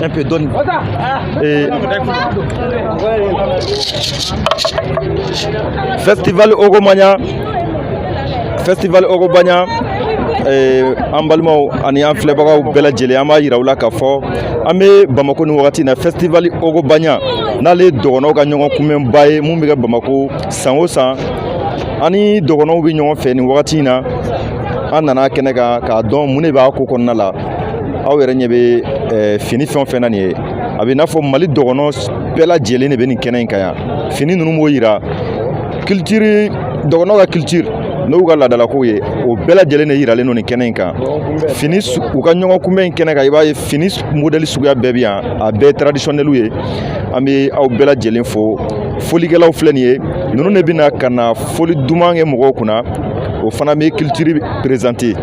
Un peu, donne. Et Festival Ogomania, an balimaw ani an filɛbagaw bɛɛ lajɛlen an b'a yira u la k'a fɔ an bɛ Bamako ni wagati na Festival Ogomania n'ale dɔgɔnɔw ka ɲɔgɔn kunbɛnba ye mun bɛ kɛ Bamako san o san ani dɔgɔnɔw bɛ ɲɔgɔn fɛ nin wagati in na an nana kɛnɛ kan k'a dɔn mun de b'a ko kɔnɔna la aw yɛrɛ ɲɛ bɛ fini fɛn o fɛn na nin ye a bɛ i n'a fɔ Mali dɔgɔnɔ bɛɛ lajɛlen de bɛ nin kɛnɛ in kan yan fini ninnu b'o yira culture dɔgɔnɔw ka culture n'u ka laadalakow ye o bɛɛ lajɛlen de yiralen don nin kɛnɛ in kan fini u ka ɲɔgɔn kunbɛn in kɛnɛ kan i b'a ye fini modèle suguya bɛɛ bɛ yan a bɛɛ ye traditionnel ye an bɛ aw bɛɛ lajɛlen fo folikɛlaw filɛ nin ye ninnu de bɛna ka na foli duman kɛ mɔgɔw kunna o fana bɛ culture présenter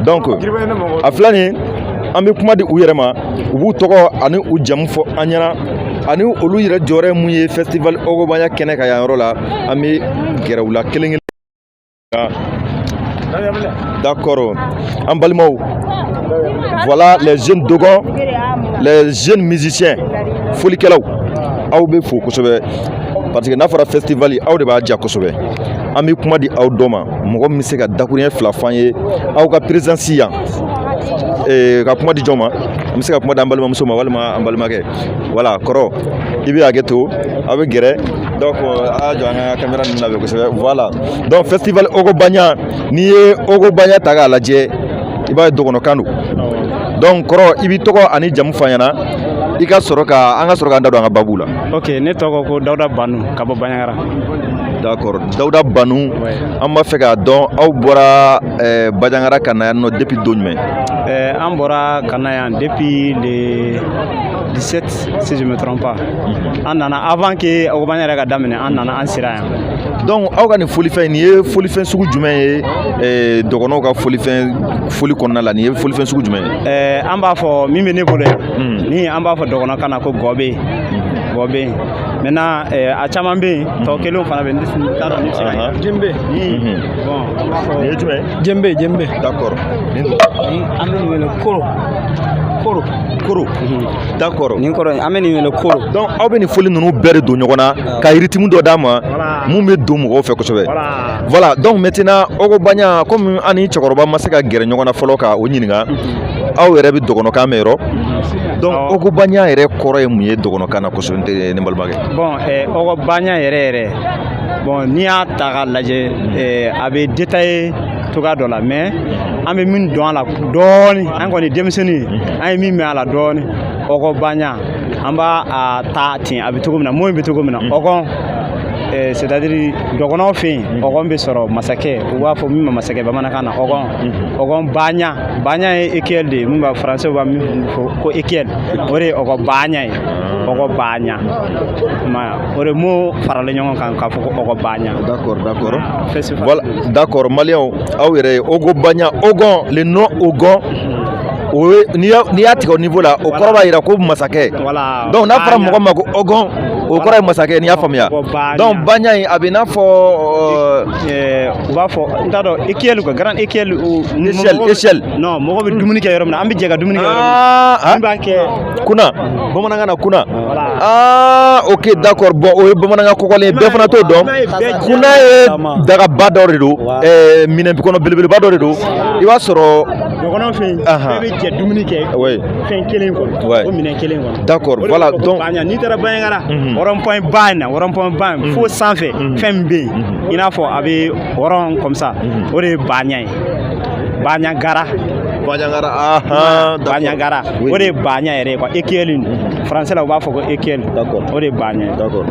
donc a filɛ nin an bɛ kuma di u yɛrɛ ma u b'u tɔgɔ ani u jamu fɔ an ɲɛna ani olu yɛrɛ jɔyɔrɔ ye mun ye Festival Ogomania kɛnɛ kan yan yɔrɔ la an bɛ gɛrɛ u la kelen kelen. D'accord. En balimaw, voilà les jeunes dogons, les jeunes musiciens. Folikɛlaw, aw bɛ fo kosɛbɛ parce que n'a fɔra festival aw de b'a diya kosɛbɛ. An bɛ kuma di aw dɔ ma mɔgɔ min bɛ se ka dakuruɲɛ fila f'an ye aw ka présence yan. Ka kuma di jɔn ma? An bɛ se ka kuma di an balimamuso ma walima an balimakɛ. Voilà kɔrɔ i bɛ hakɛ to aw bɛ gɛrɛ. Donc a jɔ an ka caméra ninnu labɛn kosɛbɛ. Voilà donc Festival Ogomania n'i ye Ogomania ta k'a lajɛ i b'a ye dɔgɔnɔkan don. Donc kɔrɔ i b'i tɔgɔ ani jamu f'an ɲɛna i ka sɔrɔ ka an ka sɔrɔ k'an da don an ka babu la. Ok ne tɔgɔ ko Dawuda Banu ka bɔ Banɲagara. D'accord Dawuda Banu an b'a fɛ k'a dɔn aw bɔra Banɲagara ka na yan nɔ depuis don jumɛn? An bɔra ka na yan depuis le 17 si je me trompe pas. An nana avant que Ogomania yɛrɛ ka daminɛ an nana an sera yan. Donc aw ka nin folifɛn nin ye folifɛn sugu jumɛn ye dɔgɔnɔw ka foli kɔnɔna la nin ye folifɛn sugu jumɛn ye? An b'a fɔ min bɛ ne bolo yan ni an b'a fɔ dɔgɔnɔkan na ko gɔbɛ gɔbɛ maintenant a caman bɛ yen tɔ kelenw fana bɛ yen n t'a dɔn ni bɛ se ka jembe bon nin ye jumɛn jembe d'accord an bɛ nin wele koro d'accord nin kɔrɔ an bɛ nin wele koro donc aw bɛ nin foli ninnu bɛɛ de don ɲɔgɔn na ka rythme dɔ d'a ma mun bɛ don mɔgɔw fɛ kosɛbɛ voilà donc maintenant Ogomania comme an ni cɛkɔrɔba ma se ka gɛrɛ ɲɔgɔn na fɔlɔ ka o ɲininka aw yɛrɛ bɛ dɔgɔnɔkan mɛn yɔrɔ donc Ogomania yɛrɛ kɔrɔ ye mun ye dɔgɔnɔkan na kosɛbɛ ne balimakɛ? Bon Ogomania yɛrɛ bon n'i y'a ta k'a lajɛ a bɛ détaillé cogoya dɔ la mais an bɛ min dɔn a la dɔɔni an kɔni denmisɛnnin an ye min mɛn a la dɔɔni Ogomania an b'a ta ten a bɛ cogo min na mun bɛ cogo min na c'est-à-dire dɔgɔnɔw fɛ yen ɔgɔn bɛ sɔrɔ masakɛ u b'a fɔ min ma masakɛ bamanankan na ɔgɔn baɲa ye écuelle de ye min b'a français b'a min fɔ ko écuelle o de ye ɔgɔn baɲa ye ɔgɔn baɲa o de mot faralen ɲɔgɔn kan k'a fɔ ko ɔgɔn baɲa. D'accord voilà d'accord maliyɛnw aw yɛrɛ ye Ogomania le nom Ogon n'i y'a tigɛ au niveau la o kɔrɔ b'a jira ko masakɛ donc n'a fɔra mɔgɔ ma ko Ogon o kɔrɔ ye masakɛ n'i y'a faamuya donc baɲa in a bɛ n'a fɔ u b'a fɔ n t'a dɔn écuelle quoi grande écuelle échelle non mɔgɔ bɛ dumuni kɛ yɔrɔ min na an bɛ jɛ ka dumuni kɛ yɔrɔ min na min b'a kɛ kuna bamanankan na kuna ok d'accord bon o ye bamanankan kɔkɔlen bɛɛ fana t'o dɔn kuna ye dagaba dɔ de don minɛn kɔnɔ belebeleba dɔ de don i b'a sɔrɔ dɔgɔnɔw fɛ yen bɛɛ bɛ jɛ dumuni kɛ fɛn kelen kɔnɔ o minɛn kelen kɔnɔ d'accord voilà donc n'i taara Banɲagara rond-point ba in na rond-point ba in fo sanfɛ fɛn min bɛ yen i n'a fɔ a bɛ rond comme ça o de ye Baɲa ye Banɲagara o de ye Baɲa yɛrɛ ye quoi écuelle français la u b'a fɔ ko écuelle o de ye Baɲa ye. D'accord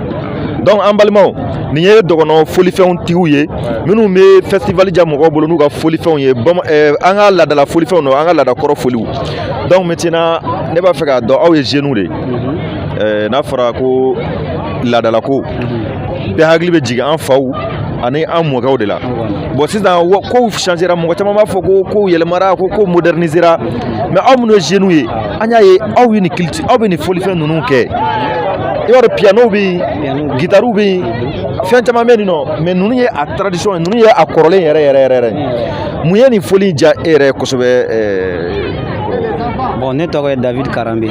donc an balimaw nin ye dɔgɔnɔ folifɛnw tigiw ye minnu bɛ festival diya mɔgɔw bolo n'u ka folifɛnw ye an ka laadala folifɛnw don an ka laadakɔrɔ foliw donc maintenant ne b'a fɛ k'a dɔn aw ye jeunes de n'a fɔra ko laadalako bɛɛ hakili bɛ jigin an faw ani an mɔkɛw de la bon sisan kow changera mɔgɔ caman b'a fɔ ko kow yɛlɛmara ko kow modernisera mais aw minnu ye jeunes ye an y'a ye aw ye nin culture aw bɛ nin folifɛn ninnu kɛ i b'a dɔn piano bɛ yen guitare bɛ yen fɛn caman bɛ yen nɔ mais ninnu ye a tradition ye ninnu ye a kɔrɔlen yɛrɛ mun ye nin foli in diya e yɛrɛ kosɛbɛ bon ne tɔgɔ ye David Karambe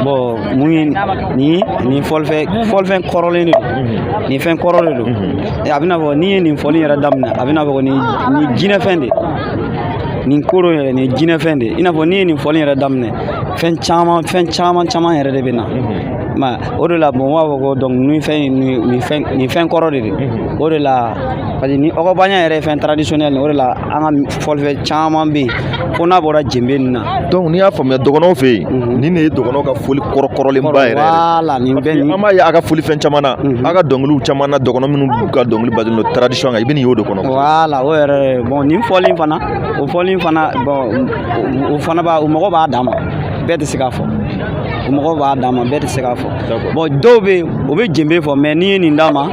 bon mun ye nin fɔlifɛn kɔrɔlen de don nin fɛn kɔrɔ de don a bɛna fɔ n'i ye nin fɔli yɛrɛ daminɛ a bɛna fɔ nin jinɛfɛn de nin koro yɛrɛ nin jinɛfɛn de i n'a fɔ n'i ye nin fɔli yɛrɛ daminɛ fɛn caman yɛrɛ de bɛ na ma o de la bon b'a fɔ ko donc nin fɛn kɔrɔ de don o de la parce que ni ɔgɔbanya yɛrɛ ye fɛn traditionnel o de la an ka fɔlifɛn caman bɛ yen fo n'a bɔra jenbe nin na donc n'i y'a faamuya dɔgɔnɔw fɛ yen nin de ye dɔgɔnɔw ka foli kɔrɔkɔrɔlenba yɛrɛ voilà nin bɛɛ an b'a ye a ka folifɛn caman na a ka dɔnkiliw caman na dɔgɔnɔ minnu ka dɔnkili baden don tradition kan i bɛ nin y'o de kɔnɔ voilà o yɛrɛ bon nin fɔli fana o fɔli fana bon o fana o mɔgɔ b'a dan ma bɛɛ tɛ se k'a fɔ o mɔgɔ b'a d'a ma bɛɛ tɛ se k'a fɔ bon dɔw bɛ yen o bɛ jenbe fɔ mais n'i ye nin d'a ma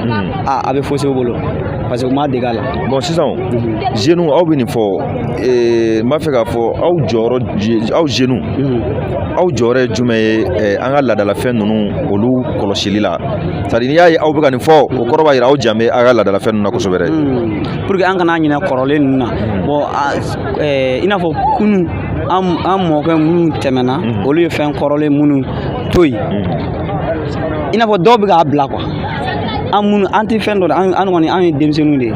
a bɛ fosi o bolo parce que u m'a dege a la bon sisan jeunes aw bɛ nin fɔ n b'a fɛ k'a fɔ aw jɔyɔrɔ aw jeunes aw jɔyɔrɔ ye jumɛn ye an ka laadalafɛn ninnu olu kɔlɔsili la c'est à dire n'i y'a ye aw bɛ ka nin fɔ o kɔrɔ b'a jira aw jan bɛ aw ka laadalafɛn ninnu na kosɛbɛ dɛ pour que an kana ɲinɛ kɔrɔlen ninnu na bon i n'a fɔ kunun an mɔkɛ minnu tɛmɛna olu ye fɛn kɔrɔlen minnu to yen i n'a fɔ dɔw bɛ k'a bila quoi an tɛ fɛn dɔ de an kɔni an ye denmisɛnninw de ye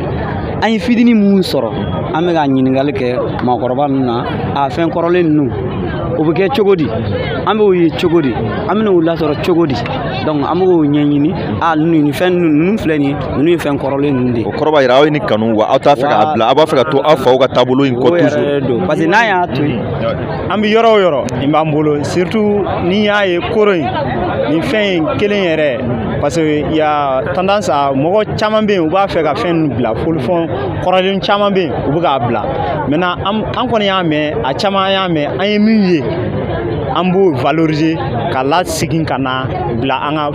an ye fitinin minnu sɔrɔ an bɛ ka ɲininkali kɛ maakɔrɔba ninnu na a fɛn kɔrɔlen ninnu o bɛ kɛ cogo di an b'o ye cogo di an bɛna o lasɔrɔ cogo di donc an b'o ɲɛɲini ninnu fɛn ninnu filɛ nin ye ninnu ye fɛn kɔrɔlen ninnu de ye o kɔrɔ b'a jira aw ye nin kanu wa aw t'a fɛ k'a bila aw b'a fɛ ka to aw faw ka taabolo in kɔ toujours parce que n'a y'a to yen an bɛ yɔrɔ o yɔrɔ nin b'an bolo surtout n'i y'a ye koro in nin fɛn in kelen yɛrɛ parce que y a tendance à mɔgɔ caman bɛ yen u b'a fɛ ka fɛn ninnu bila folifɛn kɔrɔlen caman bɛ yen u bɛ k'a bila maintenant an kɔni y'a mɛn a caman y'a mɛn an ye min ye an b'o valoriser ka lasegin ka na bila an ka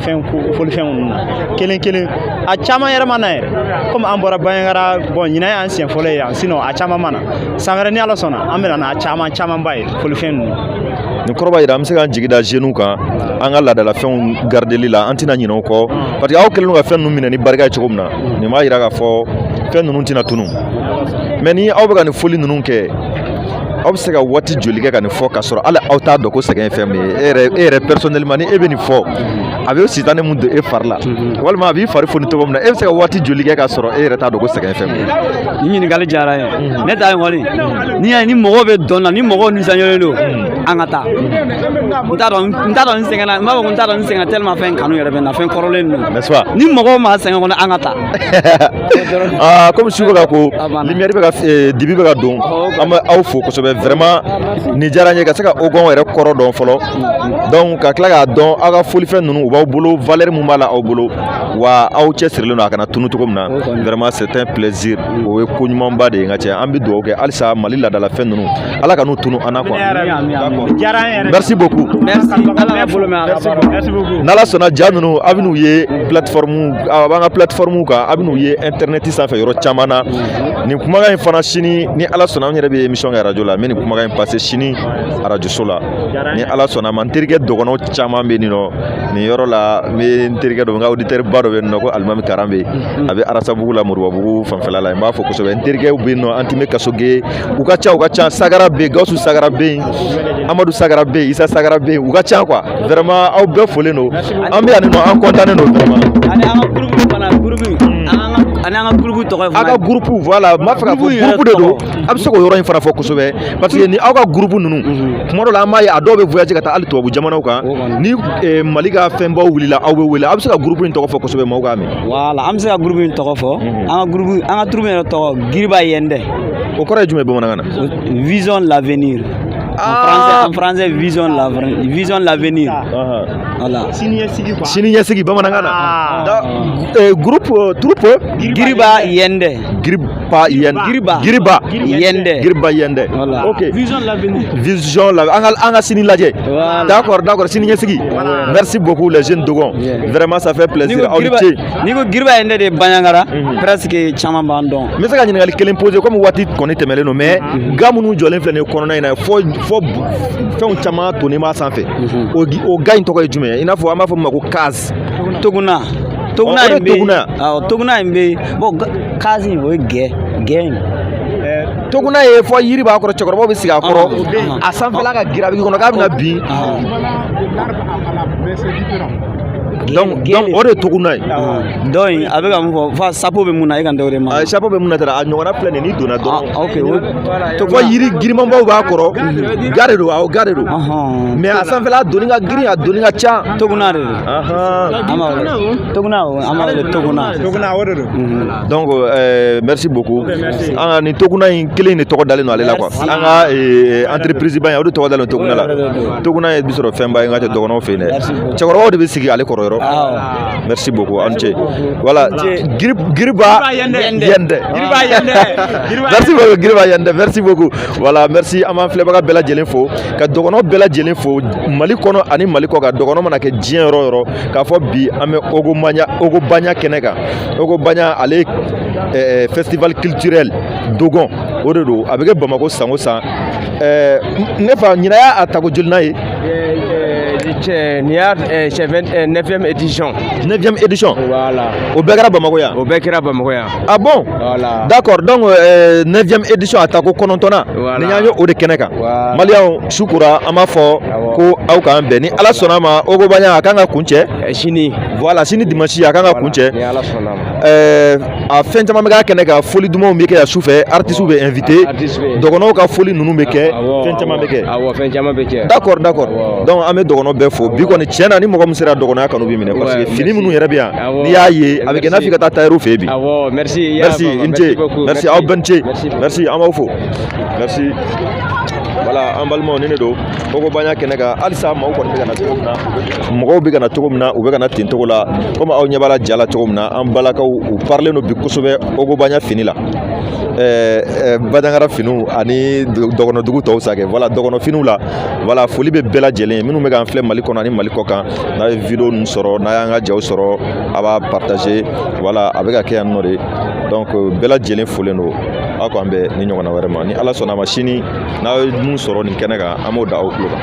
folifɛn ninnu na kelen a caman yɛrɛ ma na yɛrɛ comme an bɔra Bandiagara bon ɲinan y'an siɲɛ fɔlɔ ye yan sinon a caman ma na san wɛrɛ ni Ala sɔnna an bɛna n'a camanba ye folifɛn ninnu nin kɔrɔ b'a jira an bɛ se k'an jigi da jeunes kan an ka laadalafɛnw gardeli la an tɛna ɲinɛ o kɔ parce que aw kɛlen don ka fɛn ninnu minɛ ni barika ye cogo min na nin b'a jira k'a fɔ fɛn ninnu tɛna tunun mais ni aw bɛ ka nin foli ninnu kɛ aw bɛ se ka waati joli kɛ ka nin fɔ k'a sɔrɔ hali aw t'a dɔn ko sɛgɛn ye fɛn min ye e yɛrɛ personnellement ni e bɛ nin fɔ a bɛ sitanɛ mun don e fari la walima a b'i fari foni cogo min na e bɛ se ka waati joli kɛ k'a sɔrɔ e yɛrɛ t'a dɔn ko sɛgɛn ye fɛn min ye nin ɲininkali diyara n ye ne ta ye kɔni ni mɔgɔw bɛ dɔn na ni mɔgɔw nisɔndiyalen don an ka taa n t'a dɔn n sɛgɛnna n b'a fɔ ko n t'a dɔn n sɛgɛnna tellement fɛn kanu yɛrɛ bɛ na fɛn kɔrɔlen ninnu n'est-ce pas ni mɔgɔw ma sɛgɛn kɔni an ka taa comme su bɛ ka ko lumière bɛ ka dibi bɛ ka don an bɛ aw fo kosɛbɛ vraiment nin diyara n ye ka se ka Ogon yɛrɛ kɔrɔ dɔn fɔlɔ donc ka tila k'a dɔn aw ka folifɛn ninnu u b'aw bolo valeur mun b'a la aw bolo wa aw cɛsirilen don a kana tunu cogo min na vraiment c'est un plaisir o ye ko ɲumanba de ye n ka cɛ an bɛ dugawu kɛ halisa Mali laadalafɛn ninnu Ala ka n'u tunu an na quoi merci beaucoup n'Ala sɔnna ja ninnu a bɛ n'u ye plateforme a b'an ka plateforme kan a bɛ n'u ye internet sanfɛ yɔrɔ caman na nin kumakan in fana sini ni Ala sɔnna an yɛrɛ bɛ émission kɛ radio la n bɛ nin kumakan in passer sini radio so la ni Ala sɔnna ma n terikɛ dɔgɔnɔ caman bɛ nin nɔ nin yɔrɔ la n bɛ n terikɛ dɔ n ka auditeur ba dɔ bɛ nin nɔ ko Alimami Karambe a bɛ Arasabugu la Moribabugu fanfɛla la n b'a fɔ kosɛbɛ n terikɛw bɛ yen nɔ an tɛmɛ Kasoge u ka ca Sagara bɛ yen Gawusu Sagara bɛ yen Amadu Sagara bɛ yen Isa Sagara bɛ yen u ka ca quoi vraiment aw bɛɛ folen don an bɛ yan nin nɔ an content don vraiment ani an ka groupe tɔgɔ aw ka groupe voilà n b'a fɛ k'a fɔ groupe de don a bɛ se k'o yɔrɔ in fana fɔ kosɛbɛ parce que ni aw ka groupe ninnu tuma dɔ la an b'a ye a dɔw bɛ voyager ka taa hali tubabu jamanaw kan ni Mali ka fɛnbaw wulila aw bɛ wele a bɛ se ka groupe in tɔgɔ fɔ kosɛbɛ maaw k'a mɛn voilà an bɛ se ka groupe in tɔgɔ fɔ an ka troupe yɛrɛ tɔgɔ Giriba Yɛndɛ o kɔrɔ ye jumɛn ye bamanankan na vision l'avenir en français vision l'avenir voilà sini ɲɛsigi bamanankan na troupe Giriba Yɛndɛ Giriba Yɛndɛ voilà ok vision l'avenir an ka sini lajɛ d'accord sini ɲɛsigi merci beaucoup les jeunes Dogon vraiment ça fait plaisir aw ni ce n'i ko Giriba Yɛndɛ de Bandiagara presque caman b'an dɔn n bɛ se ka ɲininkali kelen poser comme waati kɔni tɛmɛlen don mais ga minnu jɔlen filɛ nin ye kɔnɔna in na fo fɛnw caman tonnen b'a sanfɛ o ga in tɔgɔ ye jumɛn ye i n'a fɔ an b'a fɔ min ma ko kazi toguna toguna in bɛ bon kazi o ye gɛn toguna ye fɔ yiri b'a kɔrɔ cɛkɔrɔbaw bɛ sigi a kɔrɔ a sanfɛla ka gira a bɛ k'i kɔnɔ k'a bɛna bin donc o de ye toguna ye donc a bɛ ka mun fɔ fa sapo bɛ mun na e ka n dɔw de ma sapo bɛ mun na tɛrɛ a ɲɔgɔnna filɛ nin n'i donna dɔrɔn ok fɔ yiri girimanbaw b'a kɔrɔ ga de don awɔ ga de don mais a sanfɛla a donni ka girin a donni ka ca toguna de don toguna an b'a wele toguna o de don donc merci beaucoup an ka nin toguna in kelen de tɔgɔ dalen don ale la quoi an ka entreprise ba in o de tɔgɔ dalen don toguna la toguna ye bi sɔrɔ fɛnba ye n ka tɛ dɔgɔnɔw fɛ yen dɛ cɛkɔrɔbaw de bɛ sigi ale kɔrɔ yɔrɔ merci beaucoup an cɛ voilà Giriba Yende merci beaucoup Giriba Yende merci beaucoup voilà merci an b'an filɛbaga bɛɛ lajɛlen fo ka dɔgɔnɔ bɛɛ lajɛlen fo Mali kɔnɔ ani Mali kɔ kan dɔgɔnɔ mana kɛ diɲɛ yɔrɔ o yɔrɔ k'a fɔ bi an bɛ Ogo Bagna kɛnɛ kan Ogo Bagna ale festival culturel Dogon o de don a bɛ kɛ Bamako san o san ne fa ɲinan y'a tago joli n'a ye nin y'a 9e édition. 9e édition. Voilà. O bɛɛ kɛra Bamako yan. O bɛɛ kɛra Bamako yan. Ah bon? Voilà. D'accord. Donc 9e édition a ta ko 9nan. Voilà. Ni y'an ye o de kɛnɛ kan. Voilà. Maliyɛnw su kora an b'a fɔ ko aw k'an bɛn ni Ala sɔnna ma Ogo Bagna a kan ka kuncɛ. Sini. Voilà sini dimanche a kan ka kuncɛ. Ni Ala sɔnna ma. A fɛn caman bɛ k'a kɛnɛ kan foli dumanw bɛ kɛ yan sufɛ artistes bɛ invité. Dɔgɔnɔw ka foli ninnu bɛ kɛ. Fɛn caman bɛ kɛ. Awɔ fɛn caman bɛ kɛ. D'accord. Donc an bɛ dɔgɔnɔ bɛɛ fo bi kɔni tiɲɛ na ni mɔgɔ min sera dɔgɔnɔya kanu b'i minɛ parce que fini minnu yɛrɛ bɛ yan n'i y'a ye a bɛ kɛ i n'a fɔ i ka taa tailleur fɛ yen bi. Awɔ merci. Merci i ni ce merci aw bɛɛ ni ce merci an b'aw fo merci. Voilà an balimaw ni ne don Ogo Bagna kɛnɛ kan halisa maaw kɔni bɛ ka na cogo min na mɔgɔw bɛ ka na cogo min na u bɛ ka na ten cogo la komi aw ɲɛ b'a la ja la cogo min na an balakaw u parlen don bi kosɛbɛ Ogo Bagna fini la Badankara finiw ani dɔgɔnɔdugu tɔw sa kɛ voilà dɔgɔnɔ finiw la voilà foli bɛ bɛɛ lajɛlen ye minnu bɛ k'an filɛ Mali kɔnɔ ani Mali kɔ kan n'a ye vidéo ninnu sɔrɔ n'a y'an ka jaw sɔrɔ a b'a partager voilà a bɛ ka kɛ yan nɔ de donc bɛɛ lajɛlen folen don aw k'an bɛn ni ɲɔgɔnna wɛrɛ ma ni Ala sɔnna a ma sini n'a ye mun sɔrɔ nin kɛnɛ kan an b'o da aw tulo kan.